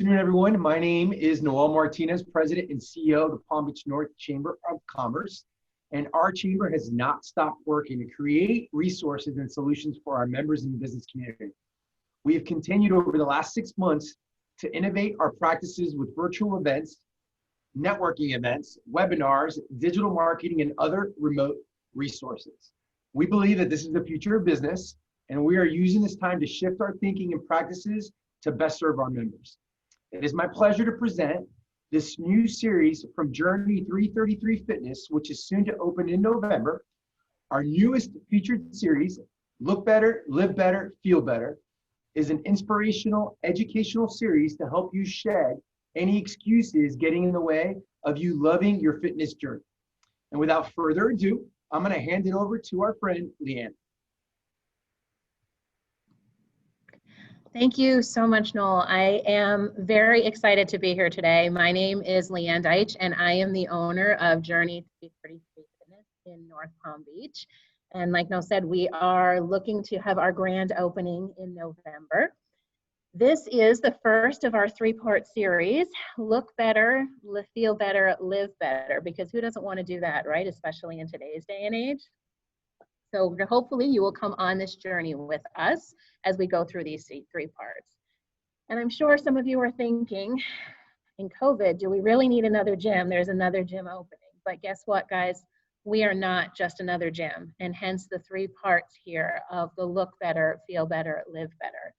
afternoon, everyone. My name is Noel Martinez, President and CEO of the Palm Beach North Chamber of Commerce. And our chamber has not stopped working to create resources and solutions for our members in the business community. We have continued over the last 6 months to innovate our practices with virtual events, networking events, webinars, digital marketing, and other remote resources. We believe that this is the future of business, and we are using this time to shift our thinking and practices to best serve our members. It is my pleasure to present this new series from Journey 333 Fitness, which is soon to open in November. Our newest featured series, Look Better, Live Better, Feel Better, is an inspirational, educational series to help you shed any excuses getting in the way of you loving your fitness journey. And without further ado, I'm going to hand it over to our friend, Lianne. Thank you so much, Noel. I am very excited to be here today. My name is Lianne Deitch, and I am the owner of Journey 333 Fitness in North Palm Beach. And like Noel said, we are looking to have our grand opening in November. This is the first of our 3-part series, Look Better, Feel Better, Live Better, because who doesn't want to do that, right? Especially in today's day and age. So hopefully you will come on this journey with us as we go through these 3 parts. And I'm sure some of you are thinking, in COVID, do we really need another gym? There's another gym opening. But guess what, guys? We are not just another gym, and hence the 3 parts here of the Look Better, Feel Better, Live Better.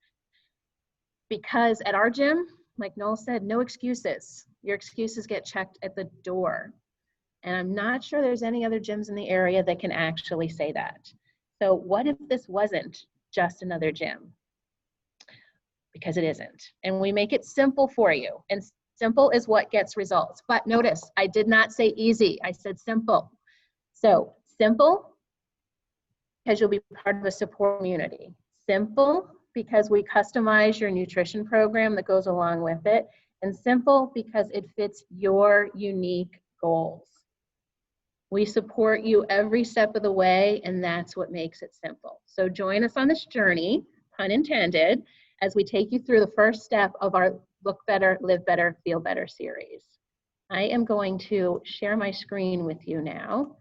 Because at our gym, like Noel said, no excuses. Your excuses get checked at the door. And I'm not sure there's any other gyms in the area that can actually say that. So what if this wasn't just another gym? Because it isn't. And we make it simple for you. And simple is what gets results. But notice, I did not say easy. I said simple. So simple, because you'll be part of a support community. Simple, because we customize your nutrition program that goes along with it. And simple, because it fits your unique goals. We support you every step of the way, and that's what makes it simple. So join us on this journey, pun intended, as we take you through the first step of our Look Better, Live Better, Feel Better series. I am going to share my screen with you now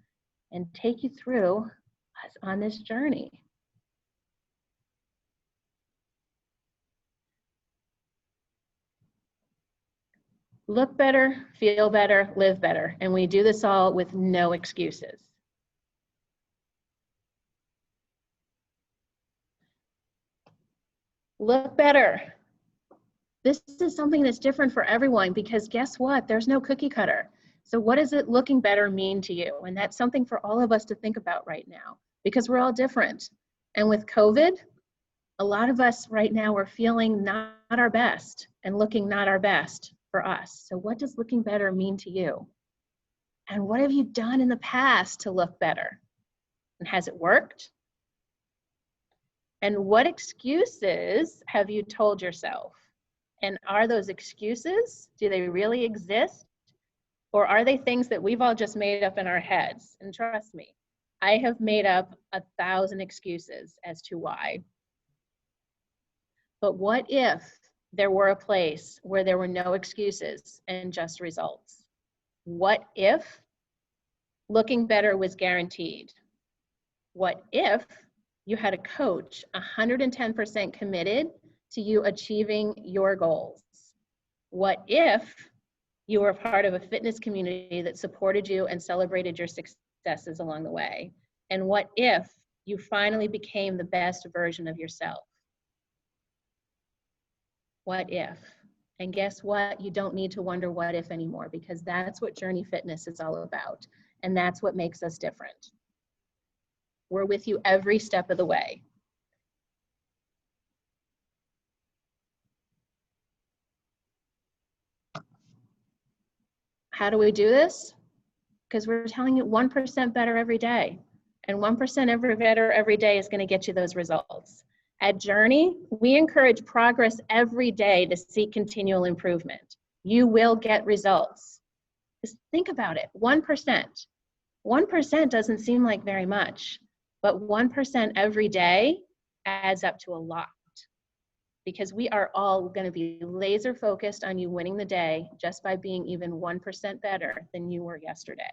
and take you through us on this journey. Look better, feel better, live better. And we do this all with no excuses. Look better. This is something that's different for everyone because guess what? There's no cookie cutter. So what does it looking better mean to you? And that's something for all of us to think about right now because we're all different. And with COVID, a lot of us right now are feeling not our best and looking not our best. For us. So what does looking better mean to you? And what have you done in the past to look better? And has it worked? And what excuses have you told yourself? And are those excuses, do they really exist? Or are they things that we've all just made up in our heads? And trust me, I have made up 1,000 excuses as to why. But what if there were a place where there were no excuses and just results? What if looking better was guaranteed? What if you had a coach 110% committed to you achieving your goals? What if you were part of a fitness community that supported you and celebrated your successes along the way? And what if you finally became the best version of yourself? What if? And guess what? You don't need to wonder what if anymore because that's what Journey Fitness is all about. And that's what makes us different. We're with you every step of the way. How do we do this? Because we're telling you 1% better every day. And 1% better every day is going to get you those results. At Journey, we encourage progress every day to seek continual improvement. You will get results. Just think about it, 1%. 1% doesn't seem like very much, but 1% every day adds up to a lot. because we are all going to be laser focused on you winning the day just by being even 1% better than you were yesterday.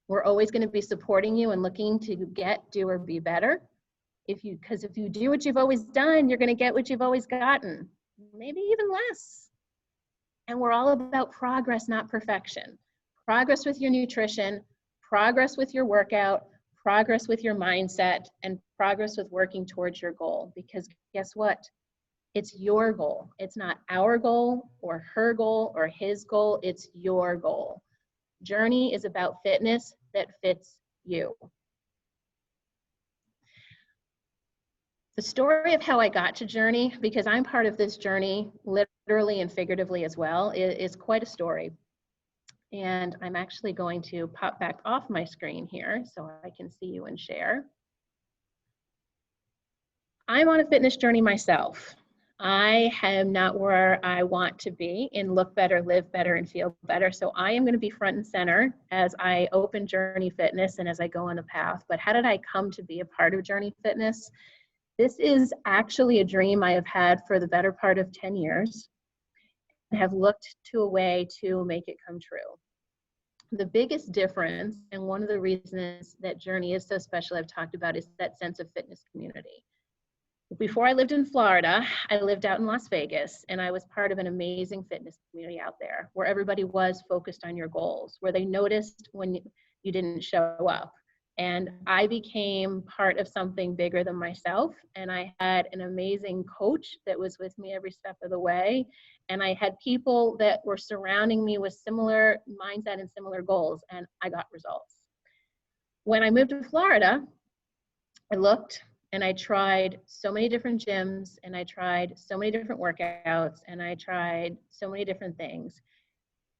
We're always going to be supporting you and looking to get, do, or be better. Because if you do what you've always done, you're going to get what you've always gotten, maybe even less. And we're all about progress, not perfection. Progress with your nutrition, progress with your workout, progress with your mindset, and progress with working towards your goal. Because guess what? It's your goal. It's not our goal or her goal or his goal. It's your goal. Journey is about fitness that fits you. The story of how I got to Journey, because I'm part of this journey literally and figuratively as well, is quite a story. And I'm actually going to pop back off my screen here so I can see you and share. I'm on a fitness journey myself. I am not where I want to be in look better, live better, and feel better. So I am going to be front and center as I open Journey Fitness and as I go on the path. But how did I come to be a part of Journey Fitness? This is actually a dream I have had for the better part of 10 years. I have looked to a way to make it come true. The biggest difference, and one of the reasons that Journey is so special I've talked about, is that sense of fitness community. Before I lived in Florida, I lived out in Las Vegas, and I was part of an amazing fitness community out there where everybody was focused on your goals, where they noticed when you didn't show up. And I became part of something bigger than myself, and I had an amazing coach that was with me every step of the way, and I had people that were surrounding me with similar mindset and similar goals, and I got results. When I moved to Florida, I looked and I tried so many different gyms, and I tried so many different workouts, and I tried so many different things.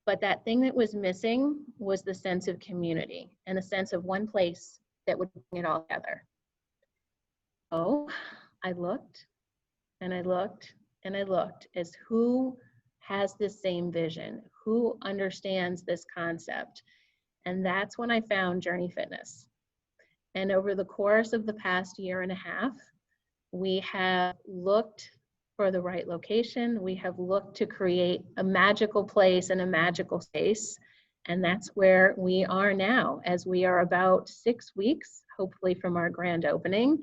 But that thing that was missing was the sense of community and the sense of one place that would bring it all together. So I looked and I looked and I looked as who has this same vision, who understands this concept. And that's when I found Journey Fitness. And over the course of the past year and a half, we have looked for the right location. We have looked to create a magical place and a magical space. And that's where we are now, as we are about 6 weeks, hopefully, from our grand opening.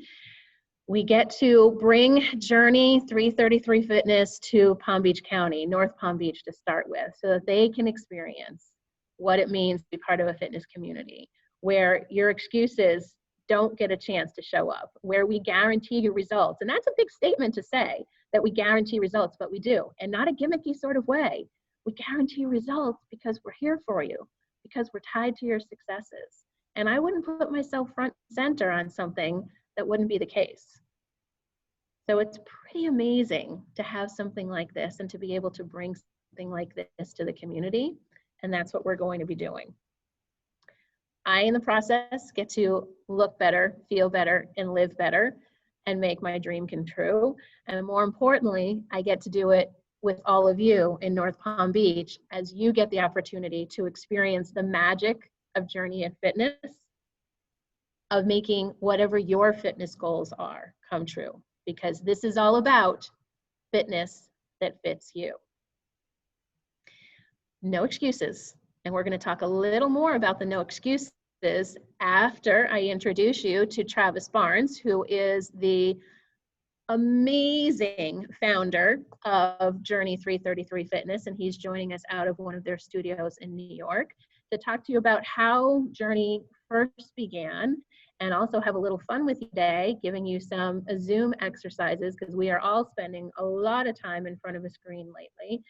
We get to bring Journey 333 Fitness to Palm Beach County, North Palm Beach to start with, so that they can experience what it means to be part of a fitness community, where your excuses don't get a chance to show up, where we guarantee you results. And that's a big statement to say, that we guarantee results, but we do, and not a gimmicky sort of way. We guarantee results because we're here for you, because we're tied to your successes. And I wouldn't put myself front and center on something that wouldn't be the case. So it's pretty amazing to have something like this and to be able to bring something like this to the community. And that's what we're going to be doing. I, in the process, get to look better, feel better, and live better, and make my dream come true. And more importantly, I get to do it with all of you in North Palm Beach as you get the opportunity to experience the magic of Journey and Fitness, of making whatever your fitness goals are come true. Because this is all about fitness that fits you. No excuses. And we're going to talk a little more about the no excuses after I introduce you to Travis Barnes, who is the amazing founder of Journey 333 Fitness. And he's joining us out of one of their studios in New York to talk to you about how Journey first began, and also have a little fun with you today, giving you some Zoom exercises, because we are all spending a lot of time in front of a screen lately.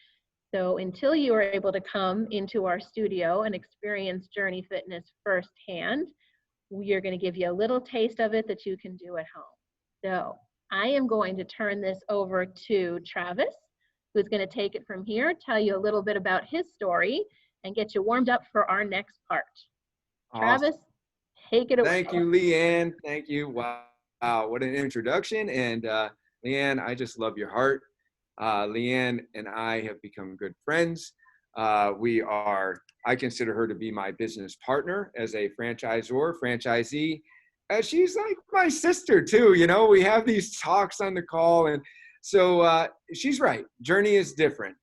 So until you are able to come into our studio and experience Journey Fitness firsthand, we are going to give you a little taste of it that you can do at home. So I am going to turn this over to Travis, who's going to take it from here, tell you a little bit about his story, and get you warmed up for our next part. Awesome. Travis, take it away. Thank you, Lianne. Thank you. Wow, what an introduction. And Lianne, I just love your heart. Lianne and I have become good friends. I consider her to be my business partner as a franchisee. She's like my sister too. You know, we have these talks on the call, and So she's right. Journey is different.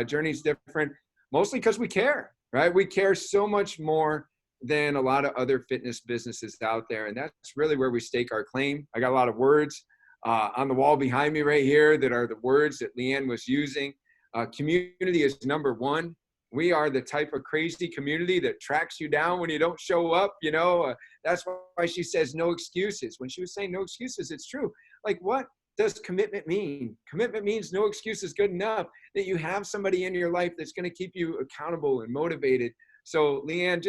Journey's different, mostly because we care, right? We care so much more than a lot of other fitness businesses out there. And that's really where we stake our claim. I got a lot of words on the wall behind me right here that are the words that Lianne was using. Community is number one. We are the type of crazy community that tracks you down when you don't show up. That's why she says no excuses. When she was saying no excuses, it's true. Like, what does commitment mean? Commitment means no excuse is good enough, that you have somebody in your life that's going to keep you accountable and motivated. So Lianne,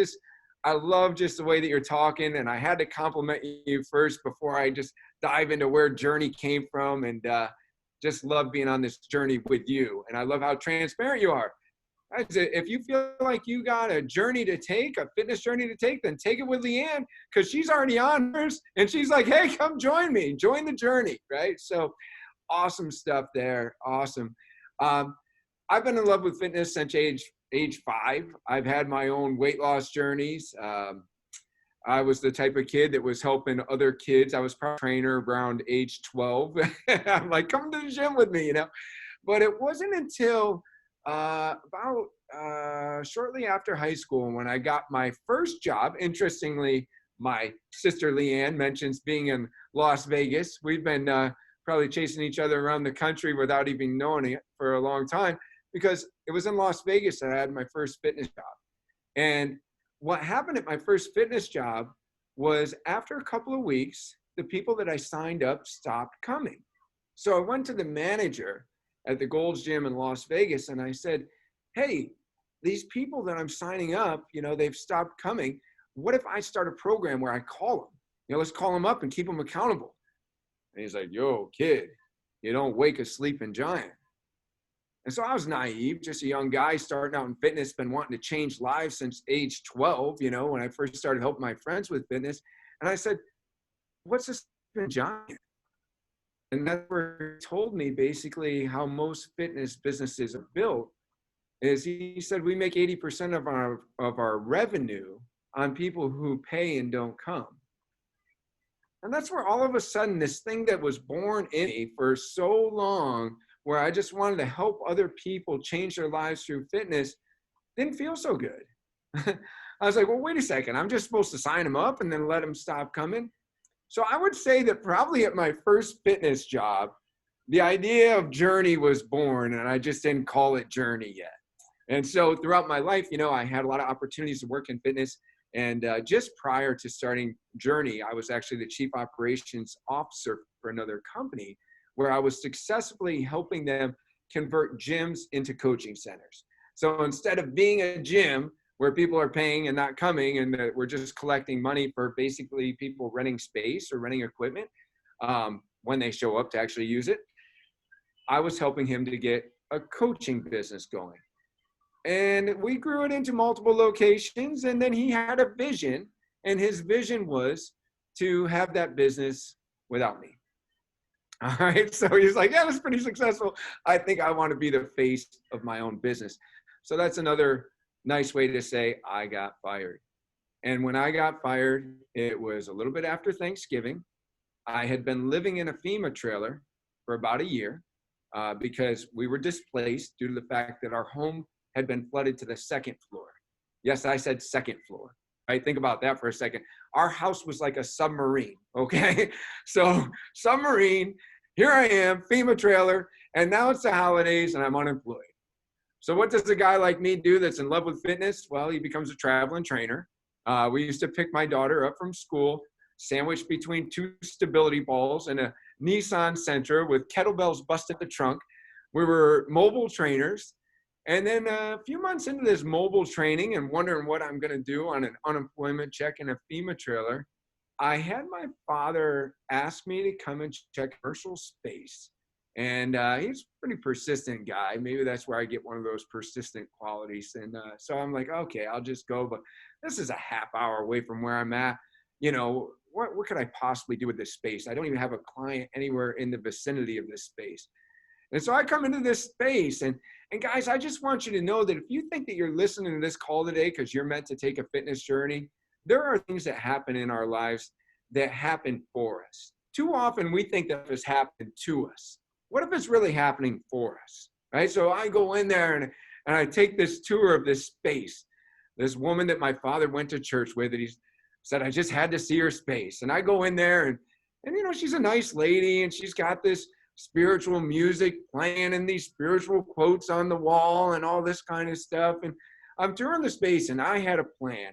I love just the way that you're talking, and I had to compliment you first before I just dive into where Journey came from, and just love being on this journey with you. And I love how transparent you are. If you feel like you got a journey to take, a fitness journey to take, then take it with Lianne, because she's already on hers, and she's like, hey, come join me, join the journey, right? So awesome stuff there, awesome. I've been in love with fitness since age 5. I've had my own weight loss journeys. I was the type of kid that was helping other kids. I was probably a trainer around age 12. I'm like, come to the gym with me, But it wasn't until about shortly after high school when I got my first job. Interestingly, my sister Lianne mentions being in Las Vegas. We've been probably chasing each other around the country without even knowing it for a long time, because it was in Las Vegas that I had my first fitness job. And what happened at my first fitness job was, after a couple of weeks, the people that I signed up stopped coming. So I went to the manager at the Gold's Gym in Las Vegas, and I said, hey, these people that I'm signing up, they've stopped coming. What if I start a program where I call them? Let's call them up and keep them accountable. And he's like, yo, kid, you don't wake a sleeping giant. And so I was naive, just a young guy starting out in fitness, been wanting to change lives since age 12, when I first started helping my friends with fitness. And I said, what's a sleeping giant? And that's where he told me basically how most fitness businesses are built. Is he said, we make 80% of our revenue on people who pay and don't come. And that's where all of a sudden this thing that was born in me for so long, where I just wanted to help other people change their lives through fitness, didn't feel so good. I was like, well, wait a second. I'm just supposed to sign them up and then let them stop coming. So I would say that probably at my first fitness job, the idea of journey was born, and I just didn't call it journey yet. And so throughout my life, I had a lot of opportunities to work in fitness. And just prior to starting Journey, I was actually the chief operations officer for another company, where I was successfully helping them convert gyms into coaching centers. So instead of being a gym where people are paying and not coming, and we're just collecting money for basically people renting space or renting equipment when they show up to actually use it, I was helping him to get a coaching business going. And we grew it into multiple locations, and then he had a vision, and his vision was to have that business without me. All right, so he's like, yeah, that's pretty successful. I think I want to be the face of my own business. So that's another nice way to say I got fired. And when I got fired, it was a little bit after Thanksgiving. I had been living in a FEMA trailer for about a year because we were displaced due to the fact that our home had been flooded to the second floor. Yes, I said second floor. Right? Think about that for a second. Our house was like a submarine, okay? So submarine, here I am, FEMA trailer, and now it's the holidays and I'm unemployed. So what does a guy like me do that's in love with fitness? Well, he becomes a traveling trainer. We used to pick my daughter up from school, sandwiched between 2 stability balls and a Nissan Sentra with kettlebells busted the trunk. We were mobile trainers. And then a few months into this mobile training and wondering what I'm going to do on an unemployment check in a FEMA trailer, I had my father ask me to come and check commercial space. And he's a pretty persistent guy. Maybe that's where I get one of those persistent qualities. And so I'm like, okay, I'll just go. But this is a half hour away from where I'm at. What could I possibly do with this space? I don't even have a client anywhere in the vicinity of this space. And so I come into this space, and guys, I just want you to know that if you think that you're listening to this call today because you're meant to take a fitness journey, there are things that happen in our lives that happen for us. Too often we think that this happened to us. what if it's really happening for us, right? So I go in there and I take this tour of this space. This woman that my father went to church with, and he said, I just had to see her space. And I go in there and you know, she's a nice lady and she's got this spiritual music playing and these spiritual quotes on the wall and all this kind of stuff. And I'm touring the space and I had a plan.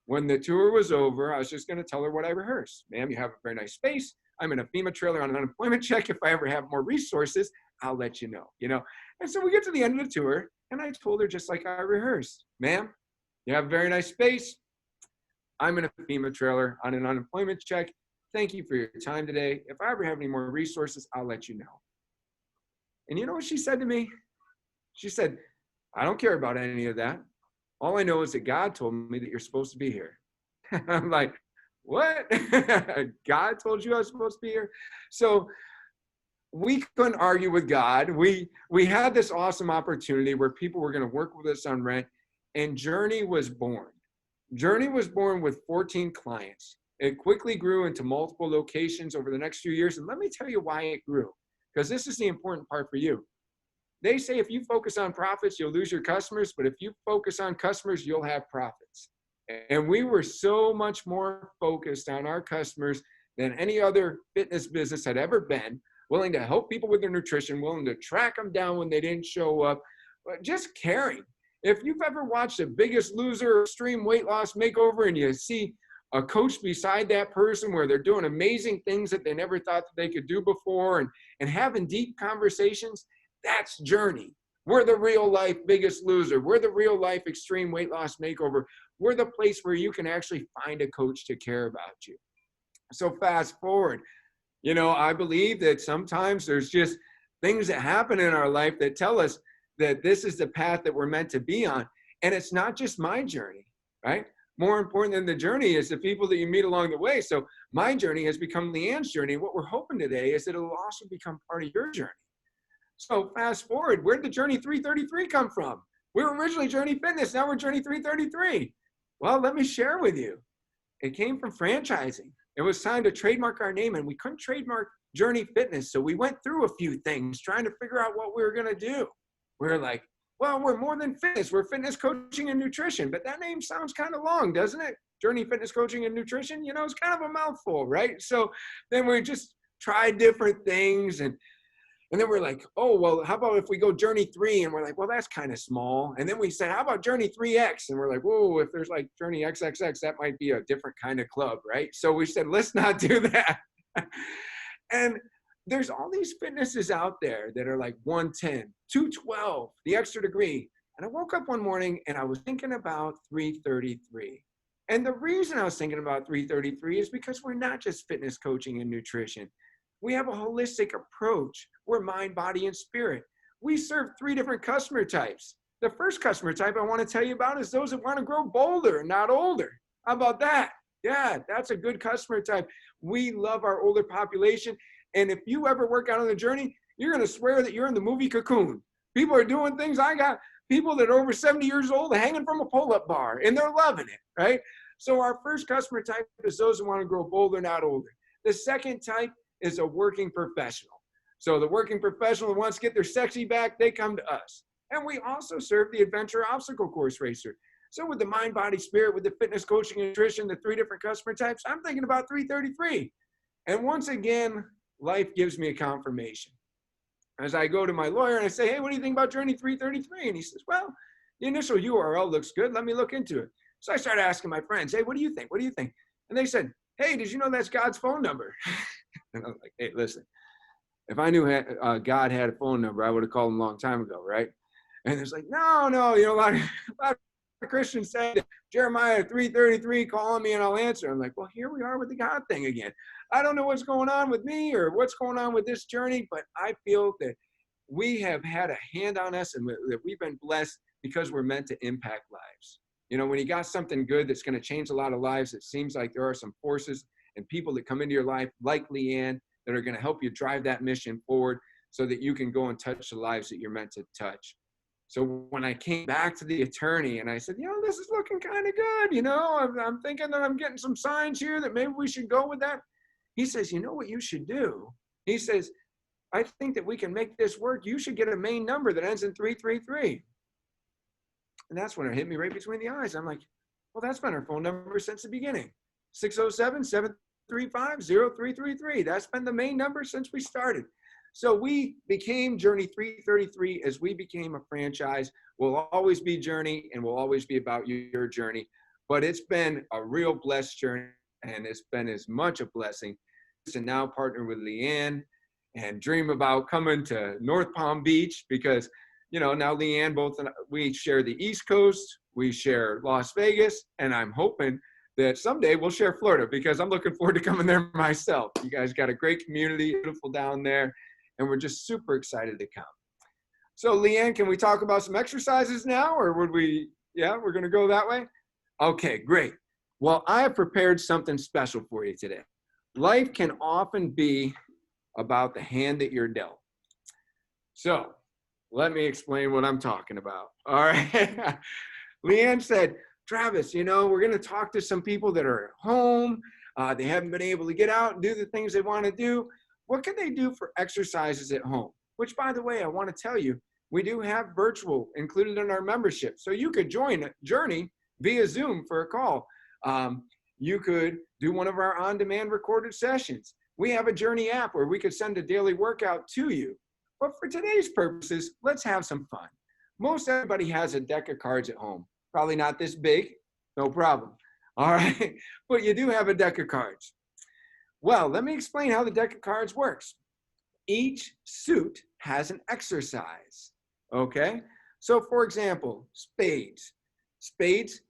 When the tour was over, I was just going to tell her what I rehearsed. Ma'am, you have a very nice space. I'm in a FEMA trailer on an unemployment check. If I ever have more resources, I'll let you know, you know? And so we get to the end of the tour and I told her just like I rehearsed, ma'am, you have a very nice space. I'm in a FEMA trailer on an unemployment check. Thank you for your time today. If I ever have any more resources, I'll let you know. And you know what she said to me? She said, I don't care about any of that. All I know is that God told me that you're supposed to be here. I'm like, what? God told you I was supposed to be here? So we couldn't argue with God. We had this awesome opportunity where people were going to work with us on rent, and Journey was born. Journey was born with 14 clients. It quickly grew into multiple locations over the next few years. And let me tell you why it grew, because this is the important part for you. They say if you focus on profits, you'll lose your customers. But if you focus on customers, you'll have profits. And we were so much more focused on our customers than any other fitness business had ever been, willing to help people with their nutrition, willing to track them down when they didn't show up, just caring. If you've ever watched The Biggest Loser, Extreme Weight Loss Makeover, and you see a coach beside that person where they're doing amazing things that they never thought that they could do before and having deep conversations, that's Journey. We're the real life Biggest Loser. We're the real life Extreme Weight Loss Makeover. We're the place where you can actually find a coach to care about you. So fast forward, you know, I believe that sometimes there's just things that happen in our life that tell us that this is the path that we're meant to be on. And it's not just my journey, right? More important than the journey is the people that you meet along the way. So my journey has become Lianne's journey. What we're hoping today is that it'll also become part of your journey. So fast forward, where did the Journey 333 come from? We were originally Journey Fitness, now we're Journey 333. Well, let me share with you. It came from franchising. It was time to trademark our name, and we couldn't trademark Journey Fitness. So we went through a few things trying to figure out what we were going to do. We were like, well, we're more than fitness. We're fitness coaching and nutrition. But that name sounds kind of long, doesn't it? Journey Fitness Coaching and Nutrition, you know, it's kind of a mouthful, right? So then we just tried different things. And then we're like, oh, well, how about if we go Journey 3? And we're like, well, that's kind of small. And then we said, how about Journey 3X? And we're like, whoa, if there's like Journey XXX, that might be a different kind of club, right? So we said, let's not do that. And there's all these fitnesses out there that are like 110, 212, the extra degree. And I woke up one morning and I was thinking about 333. And the reason I was thinking about 333 is because we're not just fitness coaching and nutrition. We have a holistic approach. We're mind, body, and spirit. We serve 3 different customer types. The first customer type I want to tell you about is those that want to grow bolder, not older. How about that? Yeah, that's a good customer type. We love our older population. And if you ever work out on the Journey, you're going to swear that you're in the movie Cocoon. People are doing things. I got people that are over 70 years old hanging from a pull-up bar, and they're loving it, right? So our first customer type is those who want to grow bolder, not older. The second type is a working professional. So the working professional who wants to get their sexy back, they come to us. And we also serve the adventure obstacle course racer. So with the mind, body, spirit, with the fitness, coaching, and nutrition, the 3 different customer types, I'm thinking about 333. And once again, life gives me a confirmation. As I go to my lawyer and I say, hey, what do you think about Journey 333? And he says, well, the initial URL looks good. Let me look into it. So I started asking my friends, hey, what do you think? What do you think? And they said, hey, did you know that's God's phone number? And I was like, hey, listen, if I knew God had a phone number, I would have called him a long time ago, right? And it's like, no, you know, a lot of Christians say that Jeremiah 3:33, call me and I'll answer. I'm like, well, here we are with the God thing again. I don't know what's going on with me or what's going on with this journey, but I feel that we have had a hand on us and that we've been blessed because we're meant to impact lives. You know, when you got something good that's going to change a lot of lives, it seems like there are some forces and people that come into your life like Lianne that are going to help you drive that mission forward so that you can go and touch the lives that you're meant to touch. So when I came back to the attorney and I said, you know, this is looking kind of good. You know, I'm thinking that I'm getting some signs here that maybe we should go with that. He says, you know what you should do? He says, I think that we can make this work. You should get a main number that ends in 333. And that's when it hit me right between the eyes. I'm like, well, that's been our phone number since the beginning. 607-735-0333. That's been the main number since we started. So we became Journey 333 as we became a franchise. We'll always be Journey, and we'll always be about your journey. But it's been a real blessed journey, and it's been as much a blessing to now partner with Lianne and dream about coming to North Palm Beach, because now Lianne, we share the East Coast, we share Las Vegas, and I'm hoping that someday we'll share Florida, because I'm looking forward to coming there myself. You guys got a great community, beautiful down there, and we're just super excited to come. So Lianne, can we talk about some exercises now, or would we, we're gonna go that way? Okay, great. Well, I have prepared something special for you today. Life can often be about the hand that you're dealt. So let me explain what I'm talking about. All right. Lianne said, Travis, we're going to talk to some people that are at home. They haven't been able to get out and do the things they want to do. What can they do for exercises at home? Which, by the way, I want to tell you, we do have virtual included in our membership. So you could join Journey via Zoom for a call. You could do one of our on-demand recorded sessions. We have a Journey app where we could send a daily workout to you. But for today's purposes, let's have some fun. Most everybody has a deck of cards at home. Probably not this big, no problem. All right, but you do have a deck of cards. Well, let me explain how the deck of cards works. Each suit has an exercise, okay? So for example, spades. Spades,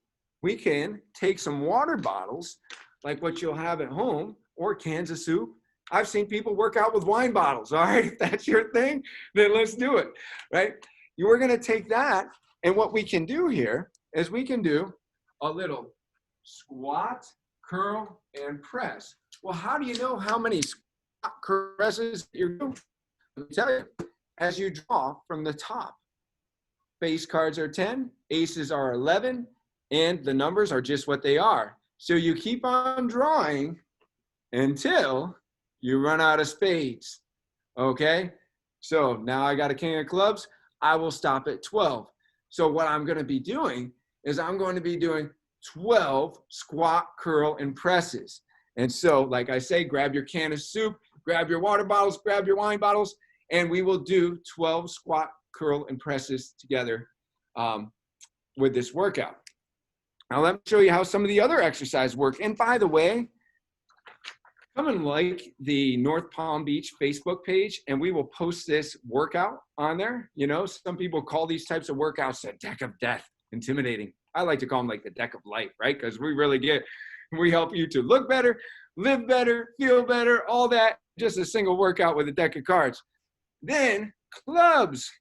we can take some water bottles, like what you'll have at home, or cans of soup. I've seen people work out with wine bottles, all right? If that's your thing, then let's do it, right? You are gonna take that, and what we can do here is we can do a little squat, curl, and press. Well, how do you know how many squat presses you're doing? Let me tell you, as you draw from the top, base cards are 10, aces are 11, and the numbers are just what they are. So you keep on drawing until you run out of spades, okay? So now I got a king of clubs, I will stop at 12. So what I'm gonna be doing is I'm going to be doing 12 squat, curl, and presses. And so, like I say, grab your can of soup, grab your water bottles, grab your wine bottles, and we will do 12 squat, curl, and presses together with this workout. Now let me show you how some of the other exercises work. And by the way, come and like the North Palm Beach Facebook page, and we will post this workout on there. Some people call these types of workouts the deck of death, intimidating. I like to call them like the deck of life, right? Because we help you to look better, live better, feel better, all that, just a single workout with a deck of cards. Then clubs,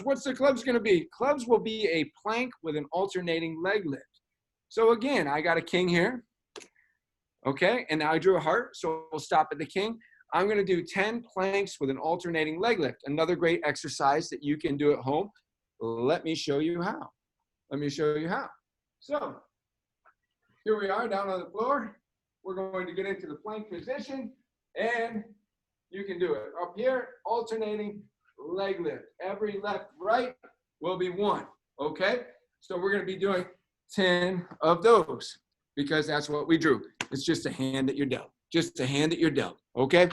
what's the clubs gonna be? Clubs will be a plank with an alternating leg lift. So again, I got a king here, okay? And now I drew a heart, so we'll stop at the king. I'm gonna do 10 planks with an alternating leg lift. Another great exercise that you can do at home. Let me show you how. So here we are down on the floor. We're going to get into the plank position, and you can do it. Up here, alternating leg lift. Every left, right will be 1, okay? So we're gonna be doing 10 of those because that's what we drew. It's just a hand that you're dealt, okay?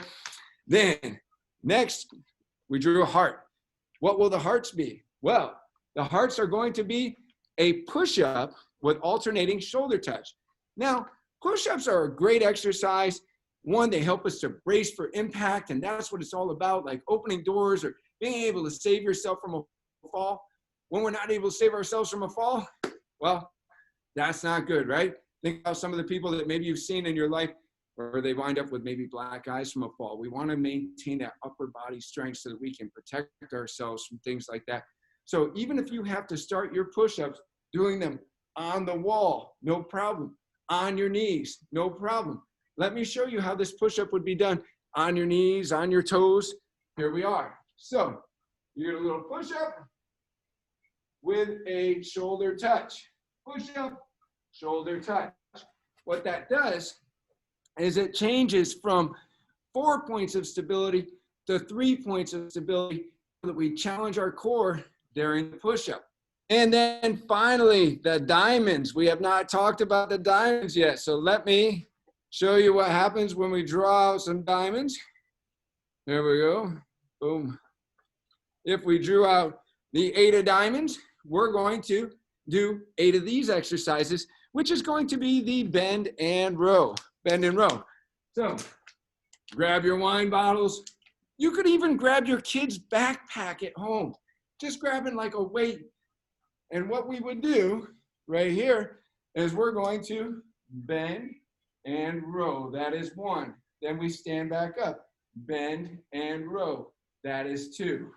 Then next, we drew a heart. What will the hearts be? Well, the hearts are going to be a push-up with alternating shoulder touch. Now, push-ups are a great exercise. One, they help us to brace for impact, and that's what it's all about, like opening doors or being able to save yourself from a fall. When we're not able to save ourselves from a fall, well, that's not good, right? Think about some of the people that maybe you've seen in your life where they wind up with maybe black eyes from a fall. We want to maintain that upper body strength so that we can protect ourselves from things like that. So even if you have to start your push-ups doing them on the wall, no problem. On your knees, no problem. Let me show you how this push-up would be done on your knees, on your toes. Here we are. So you get a little push-up with a shoulder touch. Push-up, shoulder touch. What that does is it changes from 4 points of stability the 3 points of stability that we challenge our core during the push-up. And then finally, the diamonds. We have not talked about the diamonds yet. So let me show you what happens when we draw out some diamonds. There we go. Boom. If we drew out the 8 of diamonds, we're going to do 8 of these exercises, which is going to be the bend and row. Bend and row. So grab your wine bottles. You could even grab your kid's backpack at home. Just grabbing like a weight. And what we would do right here is we're going to bend and row. That is 1. Then we stand back up. Bend and row. That is 2.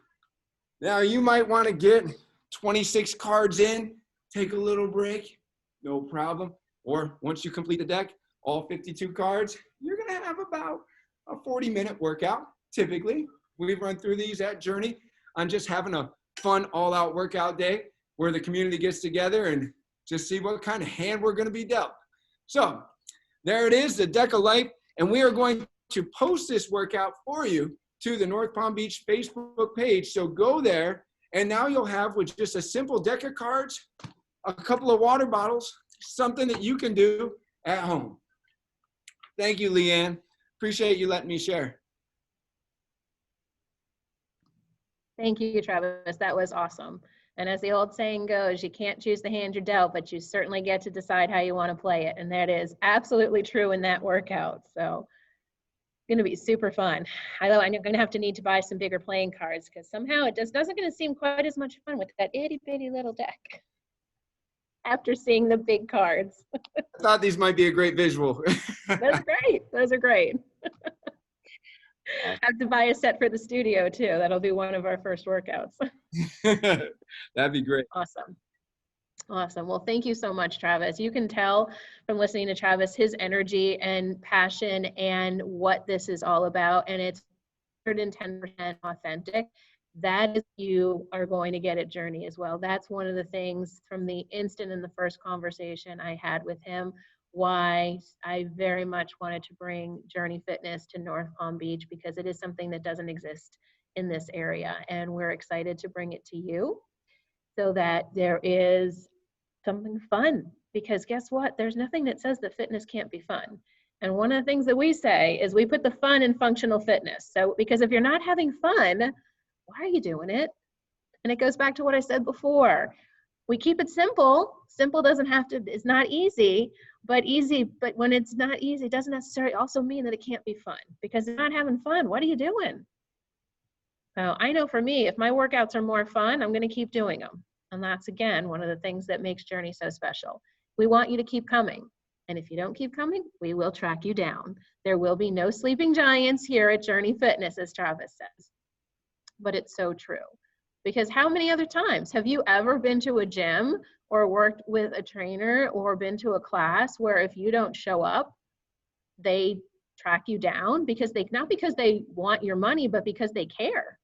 Now you might want to get 26 cards in, take a little break, no problem. Or once you complete the deck, all 52 cards, you're going to have about a 40-minute workout. Typically, we run through these at Journey. I'm just having a fun all-out workout day where the community gets together and just see what kind of hand we're going to be dealt. So there it is, the deck of life. And we are going to post this workout for you to the North Palm Beach Facebook page. So go there, and now you'll have with just a simple deck of cards, a couple of water bottles, something that you can do at home. Thank you, Lianne. Appreciate you letting me share. Thank you, Travis. That was awesome. And as the old saying goes, you can't choose the hand you're dealt, but you certainly get to decide how you want to play it. And that is absolutely true in that workout. So it's going to be super fun. Although I'm going to have to need to buy some bigger playing cards because somehow it just doesn't going to seem quite as much fun with that itty bitty little deck after seeing the big cards. I thought these might be a great visual. Those are great. Those are great. Have to buy a set for the studio too. That'll be one of our first workouts. That'd be great. Awesome. Awesome. Well, thank you so much, Travis. You can tell from listening to Travis, his energy and passion and what this is all about. And it's 110% authentic. That is you are going to get at Journey as well. That's one of the things from the instant in the first conversation I had with him, why I very much wanted to bring Journey Fitness to North Palm Beach, because it is something that doesn't exist in this area. And we're excited to bring it to you so that there is something fun, because guess what? There's nothing that says that fitness can't be fun. And one of the things that we say is we put the fun in functional fitness. So, because if you're not having fun, why are you doing it? And it goes back to what I said before. We keep it simple. Simple doesn't have to, it's not easy, but when it's not easy, it doesn't necessarily also mean that it can't be fun, because if you're not having fun, what are you doing? So I know for me, if my workouts are more fun, I'm going to keep doing them. And that's, again, one of the things that makes Journey so special. We want you to keep coming. And if you don't keep coming, we will track you down. There will be no sleeping giants here at Journey Fitness, as Travis says. But it's so true. Because how many other times have you ever been to a gym or worked with a trainer or been to a class where if you don't show up, they track you down? Because not because they want your money, but because they care.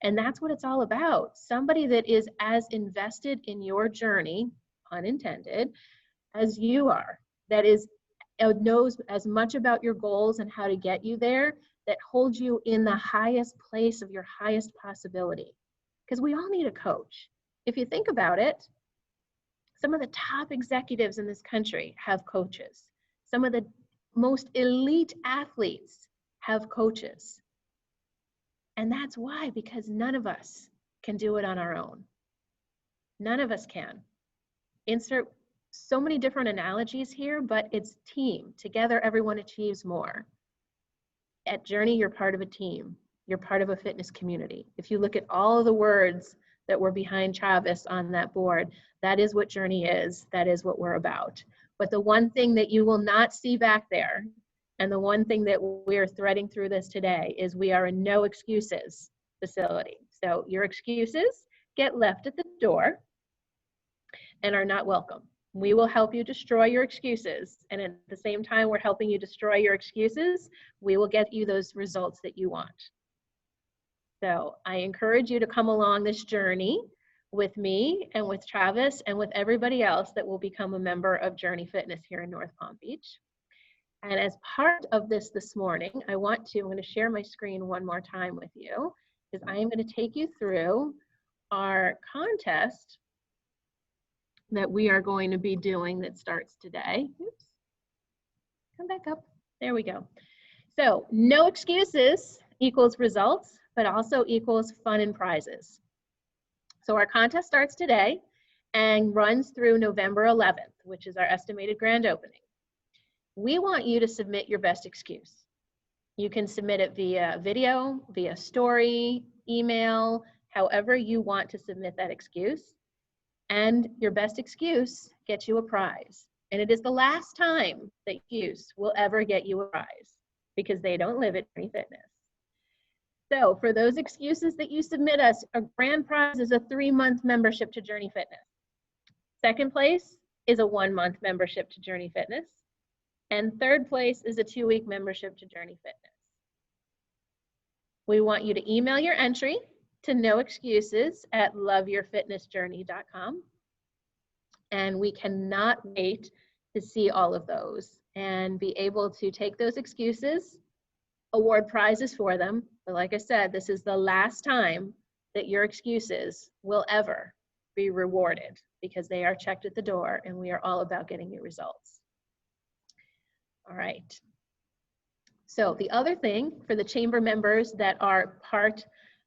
And that's what it's all about. Somebody that is as invested in your journey, pun intended, as you are, that knows as much about your goals and how to get you there, that holds you in the highest place of your highest possibility. Because we all need a coach. If you think about it, some of the top executives in this country have coaches. Some of the most elite athletes have coaches. And that's why, because none of us can do it on our own. None of us can. Insert so many different analogies here, but it's team. Together, everyone achieves more. At Journey, you're part of a team. You're part of a fitness community. If you look at all of the words that were behind Travis on that board, that is what Journey is. That is what we're about. But the one thing that you will not see back there, and the one thing that we're threading through this today, is we are a no excuses facility. So your excuses get left at the door and are not welcome. We will help you destroy your excuses. And at the same time we're helping you destroy your excuses, we will get you those results that you want. So I encourage you to come along this journey with me and with Travis and with everybody else that will become a member of Journey Fitness here in North Palm Beach. And as part of this morning, I'm going to share my screen one more time with you, because I am going to take you through our contest that we are going to be doing that starts today. Oops. Come back up. There we go. So no excuses equals results, but also equals fun and prizes. So our contest starts today and runs through November 11th, which is our estimated grand opening. We want you to submit your best excuse. You can submit it via video, via story, email, however you want to submit that excuse. And your best excuse gets you a prize. And it is the last time that excuse will ever get you a prize, because they don't live at Journey Fitness. So for those excuses that you submit us, a grand prize is a 3-month membership to Journey Fitness. Second place is a 1-month membership to Journey Fitness. And third place is a 2-week membership to Journey Fitness. We want you to email your entry to noexcuses@loveyourfitnessjourney.com. And we cannot wait to see all of those and be able to take those excuses, award prizes for them. But like I said, this is the last time that your excuses will ever be rewarded, because they are checked at the door and we are all about getting you results. All right. So the other thing for the chamber members that are part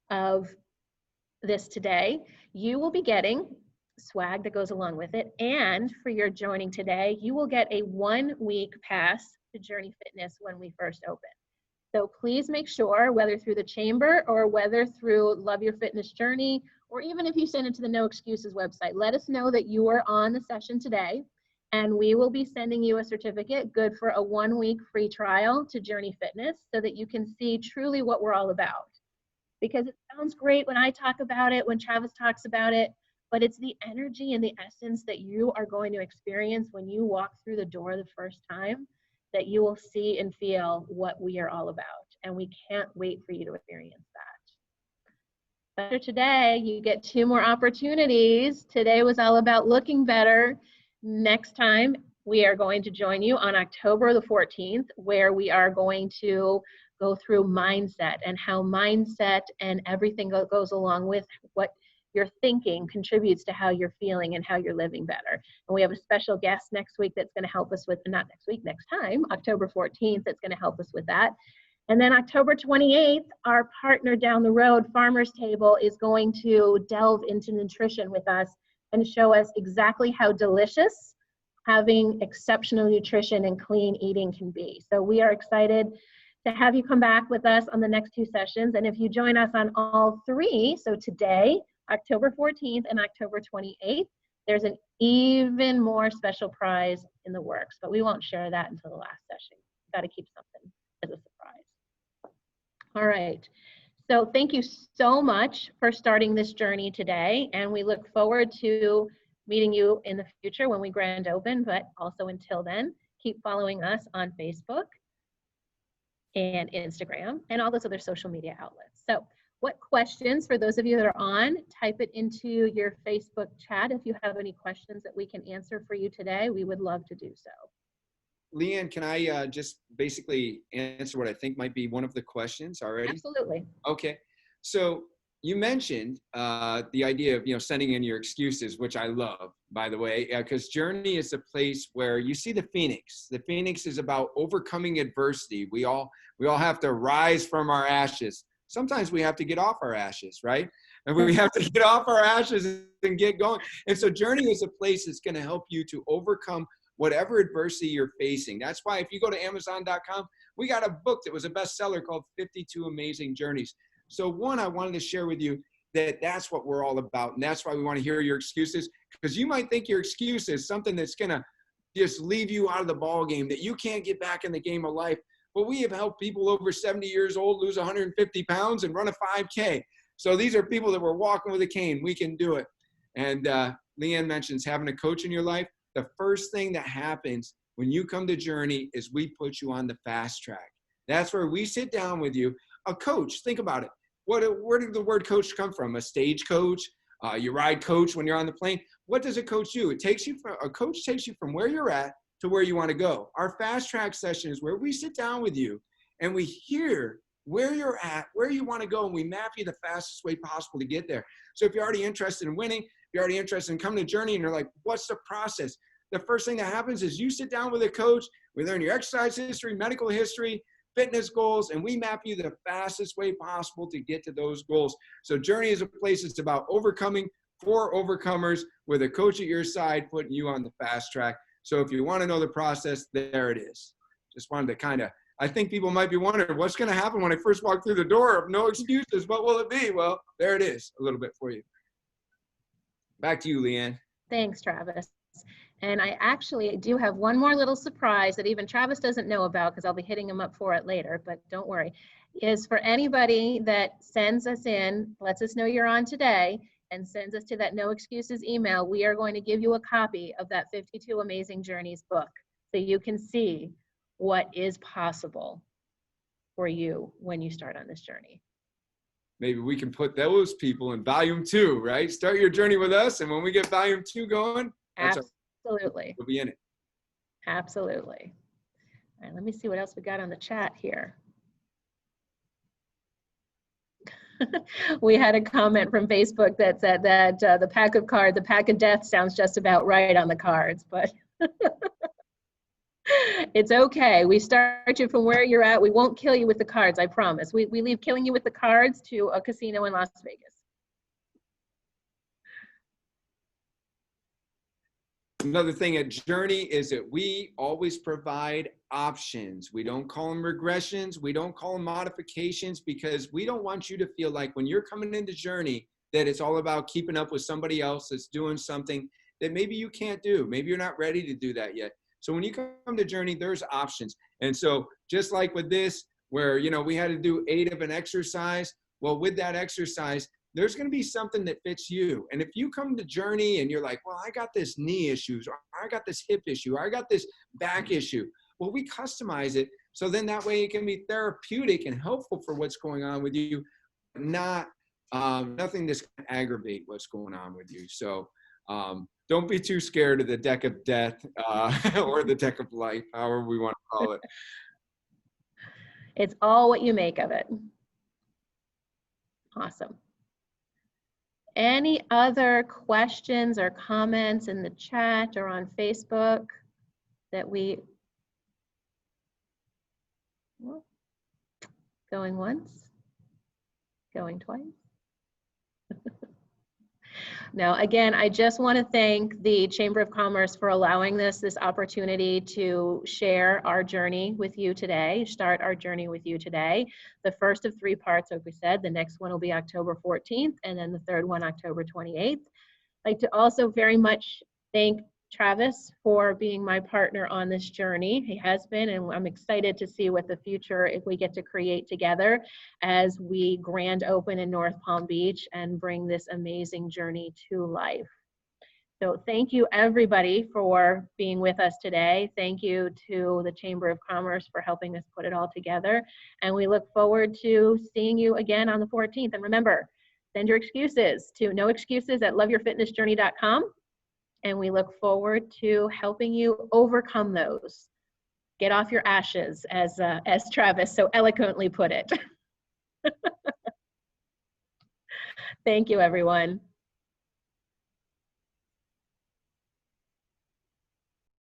of this today, you will be getting swag that goes along with it. And for your joining today, you will get a 1-week pass to Journey Fitness when we first open. So please make sure, whether through the chamber or whether through Love Your Fitness Journey, or even if you send it to the No Excuses website, let us know that you are on the session today, and we will be sending you a certificate good for a 1-week free trial to Journey Fitness, so that you can see truly what we're all about. Because it sounds great when I talk about it, when Travis talks about it, but it's the energy and the essence that you are going to experience when you walk through the door the first time, that you will see and feel what we are all about. And we can't wait for you to experience that. After today, you get 2 more opportunities. Today was all about looking better. Next time, we are going to join you on October the 14th, where we are going to go through mindset, and how mindset and everything goes along with what you're thinking contributes to how you're feeling and how you're living better. And we have a special guest next week that's going to help us with, not next week, next time, October 14th, that's going to help us with that. And then October 28th, our partner down the road, Farmer's Table, is going to delve into nutrition with us and show us exactly how delicious having exceptional nutrition and clean eating can be. So we are excited to have you come back with us on the next 2 sessions. And if you join us on all 3, so today, October 14th and October 28th, there's an even more special prize in the works, but we won't share that until the last session. We've got to keep something as a surprise. All right. So thank you so much for starting this journey today, and we look forward to meeting you in the future when we grand open, but also until then, keep following us on Facebook and Instagram and all those other social media outlets. So what questions, for those of you that are on, type it into your Facebook chat if you have any questions that we can answer for you today. We would love to do so. Lianne, can I just basically answer what I think might be one of the questions already? Absolutely. Okay. So you mentioned the idea of, sending in your excuses, which I love, by the way, because Journey is a place where you see the phoenix. The phoenix is about overcoming adversity. We all have to rise from our ashes. Sometimes we have to get off our ashes, right? And we have to get off our ashes and get going. And so Journey is a place that's going to help you to overcome whatever adversity you're facing. That's why if you go to Amazon.com, we got a book that was a bestseller called 52 Amazing Journeys. So one, I wanted to share with you that's what we're all about. And that's why we want to hear your excuses, because you might think your excuse is something that's going to just leave you out of the ball game, that you can't get back in the game of life. But we have helped people over 70 years old lose 150 pounds and run a 5K. So these are people that were walking with a cane. We can do it. And Lianne mentions having a coach in your life. The first thing that happens when you come to Journey is we put you on the fast track. That's where we sit down with you. A coach, think about it. Where did the word coach come from? A stage coach? You ride coach when you're on the plane? What does a coach do? A coach takes you from where you're at to where you want to go. Our fast track session is where we sit down with you and we hear where you're at, where you want to go, and we map you the fastest way possible to get there. So if you're already interested in winning, if you're already interested in coming to Journey and you're like, what's the process? The first thing that happens is you sit down with a coach, we learn your exercise history, medical history, fitness goals, and we map you the fastest way possible to get to those goals. So Journey is a place that's about overcoming for overcomers with a coach at your side, putting you on the fast track. So if you want to know the process, there it is. Just wanted to kind of, I think people might be wondering what's going to happen when I first walk through the door of no excuses. What will it be? Well, there it is a little bit for you. Back to you, Lianne. Thanks, Travis. And I actually do have one more little surprise that even Travis doesn't know about, because I'll be hitting him up for it later, but don't worry, is for anybody that sends us in, lets us know you're on today, and sends us to that No Excuses email, we are going to give you a copy of that 52 Amazing Journeys book so you can see what is possible for you when you start on this journey. Maybe we can put those people in volume 2, right? Start your journey with us, and when we get volume 2 going, Absolutely. we'll be in it. Absolutely. All right, let me see what else we got on the chat here. We had a comment from Facebook that said that the pack of death sounds just about right on the cards, but it's okay. We start you from where you're at. We won't kill you with the cards, I promise. We leave killing you with the cards to a casino in Las Vegas. Another thing at Journey is that we always provide options. We don't call them regressions. We don't call them modifications, because we don't want you to feel like when you're coming into Journey that it's all about keeping up with somebody else that's doing something that maybe you can't do. Maybe you're not ready to do that yet. So when you come to Journey, there's options. And so just like with this, where, you know, we had to do 8 of an exercise, well, with that exercise, there's going to be something that fits you. And if you come to Journey and you're like, well, I got this knee issues, or I got this hip issue, or I got this back issue. Well, we customize it. So then that way it can be therapeutic and helpful for what's going on with you, not nothing that's going to aggravate what's going on with you. So don't be too scared of the deck of death or the deck of life, however we want to call it. It's all what you make of it. Awesome. Any other questions or comments in the chat or on Facebook that we, well, going once, going twice? Now, again, I just want to thank the Chamber of Commerce for allowing this opportunity to share our journey with you today, start our journey with you today. The first of 3 parts, like we said, the next one will be October 14th, and then the third one, October 28th. I'd like to also very much thank Travis for being my partner on this journey. He has been, and I'm excited to see what the future, if we get to create together as we grand open in North Palm Beach and bring this amazing journey to life. So thank you everybody for being with us today. Thank you to the Chamber of Commerce for helping us put it all together. And we look forward to seeing you again on the 14th. And remember, send your excuses to noexcuses@loveyourfitnessjourney.com. And we look forward to helping you overcome those. Get off your ashes, as Travis so eloquently put it. Thank you, everyone.